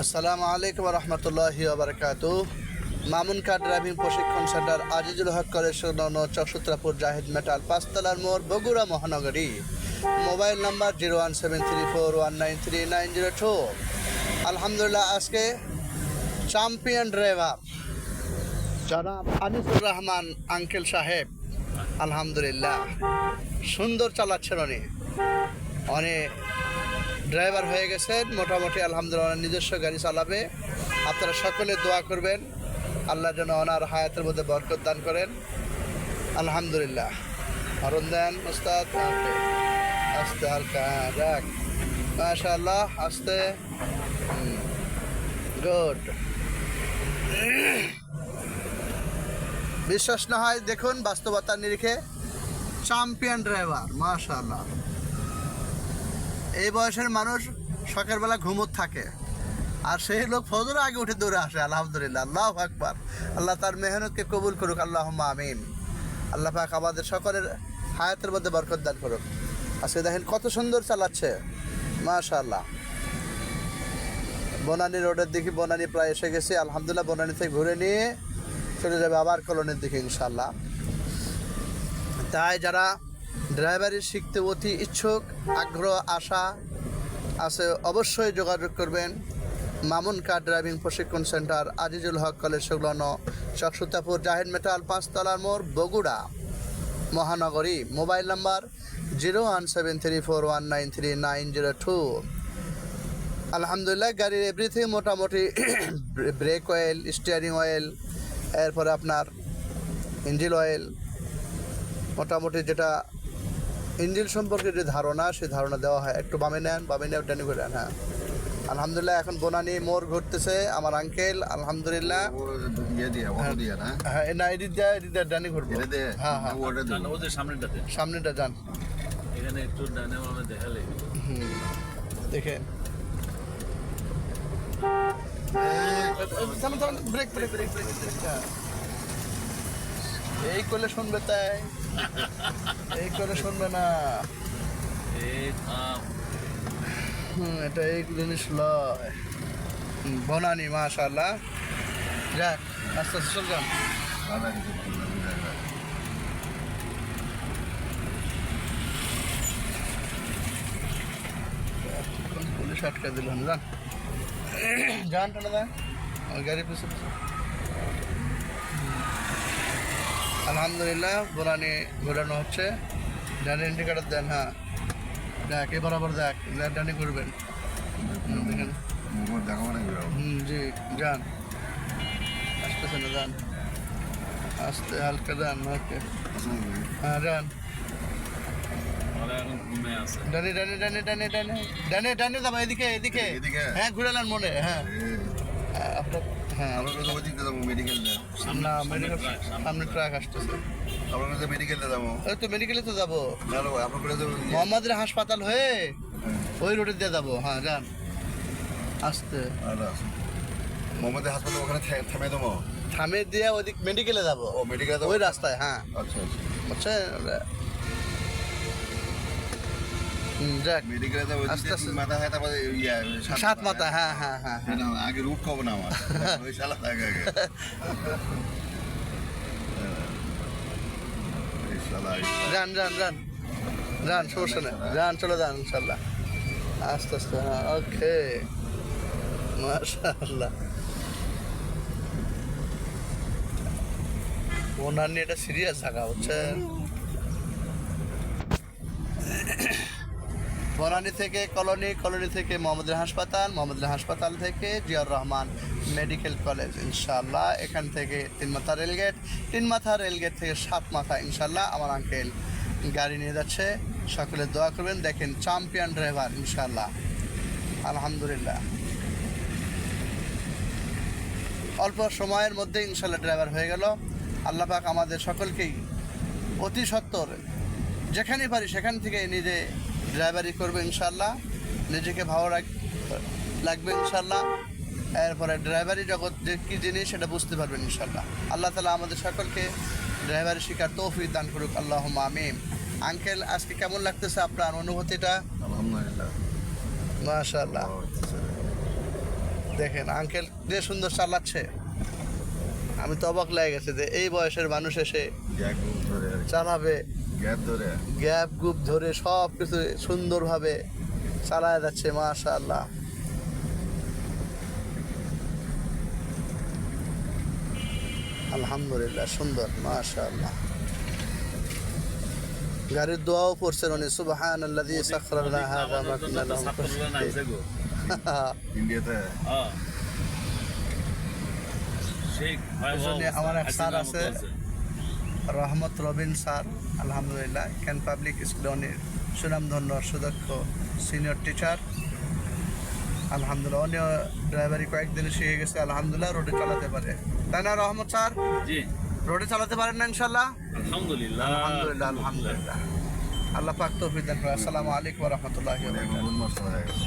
আসসালামু আলাইকুম রহমতুল্লাহি ওবরাকাতুহ। মামুন কার ড্রাইভিং প্রশিক্ষণ সেন্টার, আজিজুল হক কলেজ সংলগ্ন চকসূত্রাপুর জাহিদ মেটাল ৫ তলার মোড়, বগুড়া মহানগরী। Mobile number 01734193902। আলহামদুলিল্লাহ, আজকে চ্যাম্পিয়ন ড্রাইভার জনাব আনিসুর রহমান আঙ্কেল সাহেব আলহামদুলিল্লাহ সুন্দর চালাচ্ছেন। অনেক ড্রাইভার হয়ে গেছেন মোটামুটি আলহামদুলিল্লাহ, নিজস্ব গাড়ি চালাবে। আপনারা সকলে দোয়া করবেন আল্লাহ যেন ওনার হায়াতের মধ্যে বরকত দান করেন। আলহামদুলিল্লাহ, হরণ দেন উস্তাদ, আস্তে হালকা দেখ, মাশাআল্লাহ, আস্তে, গুড। বিশ্বাস না হয় দেখুন বাস্তবতার নিরিখে, চ্যাম্পিয়ন ড্রাইভার মাশাআল্লাহ। এই বয়সের মানুষ সকালবেলা ঘুমোত থাকে, আর সেই লোক ফজর আগে উঠে দৌড়ে আসে। আলহামদুলিল্লাহ, আল্লাহু আকবার। আল্লাহ তার মেহনতকে কবুল করুক, আল্লাহুম্মা আমিন। আল্লাহ পাক আমাদের সকলের হায়াতের মধ্যে বরকত দান করুক। আজকে দেখেন কত সুন্দর চালাচ্ছে মাশাআল্লাহ। বনানী রোডের দিকে, বনানী প্রায় এসে গেছি আলহামদুলিল্লাহ। বনানী থেকে ঘুরে নিয়ে চলে যাবে আবার কলোনির দিকে ইনশাআল্লাহ। তাই যারা ড্রাইভারি শিখতে অতি ইচ্ছুক, আগ্রহ, আশা আছে, অবশ্যই যোগাযোগ করবেন মামুন কার ড্রাইভিং প্রশিক্ষণ সেন্টার, আজিজুল হক কলেজ সংলগ্ন চকসূত্রাপুর জাহিদ মেটাল ৫ তলার মোড়, বগুড়া মহানগরী। Mobile number 01734193902। আলহামদুলিল্লাহ, গাড়ির এভরিথিং মোটামুটি ব্রেক অয়েল, স্টিয়ারিং অয়েল, এরপরে আপনার ইঞ্জিন অয়েল, মোটামুটি যেটা ইঞ্জিন সম্পর্কে যে ধারণা, সেই ধারণা দেওয়া হয়। একটু বামে নেন, বামে নেন, ডানি করে নেন। হ্যাঁ আলহামদুলিল্লাহ, এখন বনানী মোড় ঘুরতেছে আমার আঙ্কেল আলহামদুলিল্লাহ। হ্যাঁ না, এদিক দিয়ে ডানি ঘুরবো। হ্যাঁ হ্যাঁ, সামনেটা যান, এখানে একটু ডানে বামে দেখালে দেখে ব্রেক ব্রেক ব্রেক ব্রেক। এই করলে শুনবে, তাই এই করে শুনবে না। এটা এই জিনিস লয়। বনানী মাশাআল্লাহ, যাক আস্তে আস্তে চল যান। পুলিশ আটকা দিল, যান যান, টানা যান গাড়ি পিছু পিছু। আলহামদুলিল্লাহ, বনানী ঘোরানো হচ্ছে। ডানি ইন্ডিকেটার দেন। হ্যাঁ দেখ, এ বরাবর দেখ, ডানি করবেন। দেখেন জি, যান আসতেছে না, যান আস্তে হালকা যান। ওকে হ্যাঁ যান, ডানি ডানি ডানি ডানি ডানি ডানি ডানি যাবো, এদিকে এদিকে। হ্যাঁ ঘুরে নেন মনে। হ্যাঁ আপনার, হ্যাঁ না মেডিকেল সামনে ট্রাক আসতেছে। ওই তো মেডিকেলে তো যাবো, মোহাম্মদের হাসপাতাল হয়ে ওই রোডে দিয়ে যাবো। হ্যাঁ যান আসতে, মোহাম্মদের হাসপাতাল ওখানে থামে দেবো, থামে দিয়ে ওইদিক মেডিকেলে যাবো। ও মেডিকেলে ওই রাস্তায়। হ্যাঁ আচ্ছা আচ্ছা, বুঝছেন। যাক মেডিকেলে যাবো, আস্তে আস্তে মাথা হয়, তারপরে সাত মাথা। হ্যাঁ হ্যাঁ হ্যাঁ, আগে রুট খাবো না আমার, ওই শালা থাকে আগে। যান যান যান যান, সমস্যা নেই, যান চলে যান ইনশাল্লাহ আস্তে আস্তে। হ্যাঁ ওকে মাশাআল্লাহ। ওনার নিয়ে এটা সিরিয়াস থাকা হচ্ছে। বনানী থেকে কলোনি, কলোনি থেকে মোহাম্মদের হাসপাতাল, মোহাম্মদের হাসপাতাল থেকে জিয়াউর রহমান মেডিকেল কলেজ ইনশাআল্লাহ। এখান থেকে 3 মাথা রেলগেট, 3 মাথা রেলগেট থেকে 7 মাথা ইনশাআল্লাহ আমার আঙ্কেল গাড়ি নিয়ে যাচ্ছে। সকলে দোয়া করবেন। দেখেন চ্যাম্পিয়ন ড্রাইভার ইনশাআল্লাহ আলহামদুলিল্লাহ। অল্প সময়ের মধ্যে ইনশাআল্লাহ ড্রাইভার হয়ে গেল। আল্লাহ পাক আমাদের সকলকেই অতি সত্বর যেখানে পারি সেখান থেকে নিজে ড্রাইভারি করবে ইনশাআল্লাহ, নিজেকে ভালো লাগবে ইনশাআল্লাহ। এরপরে ড্রাইভারি জগৎ যে কী জিনিস সেটা বুঝতে পারবেন ইনশাআল্লাহ। আল্লাহ তাআলা আমাদের সকলকে ড্রাইভারি শেখার তৌফিক দান করুক, আল্লাহুম্মা আমিন। আঙ্কেল, আজকে কেমন লাগতেছে আপনার অনুভূতিটা? আলহামদুলিল্লাহ মাশাআল্লাহ। দেখেন আঙ্কেল যে সুন্দর চালাচ্ছে, আমি তো অবাক লেগে গেছে যে এই বয়সের মানুষ এসে গ্যাপ ধরে চালাবে, গ্যাপ ধরে গ্যাপ গুপ ধরে সব কিছু সুন্দরভাবে চালায় যাচ্ছে, মাশাআল্লাহ। আলহামদুলিল্লাহ, সুন্দর, মাশাআল্লাহ। গাড়ির দোয়াও পড়ছেন উনি, সুবহানাল্লাযী সাখখারা লানা হাযা মা কুন্না লাহু মুকরিনিন। ইন্ডিয়াতে পেছনে আমার এক স্যার আছে, রহমত রবিন স্যার, আলহামদুলিল্লাহ ক্যান পাবলিক স্কুলের সুনামধন্য সুদক্ষ সিনিয়র টিচার, আলহামদুলিল্লাহ। উনিও ড্রাইভারি কয়েকদিনে শিখে গেছে, আলহামদুলিল্লাহ, রোডে চালাতে পারে, তাই না রহমত স্যার? জি রোডে চালাতে পারেন না ইনশাল্লাহ? আলহামদুলিল্লাহ আলহামদুলিল্লাহ, আলহামদুলিল্লাহ। আল্লাহ পাক তৌফিক দান করে। আসসালামু আলাইকুম ওয়া রাহমাতুল্লাহি ওয়া এখন বারাকাতুহু। মস্ত হয়ে গেছে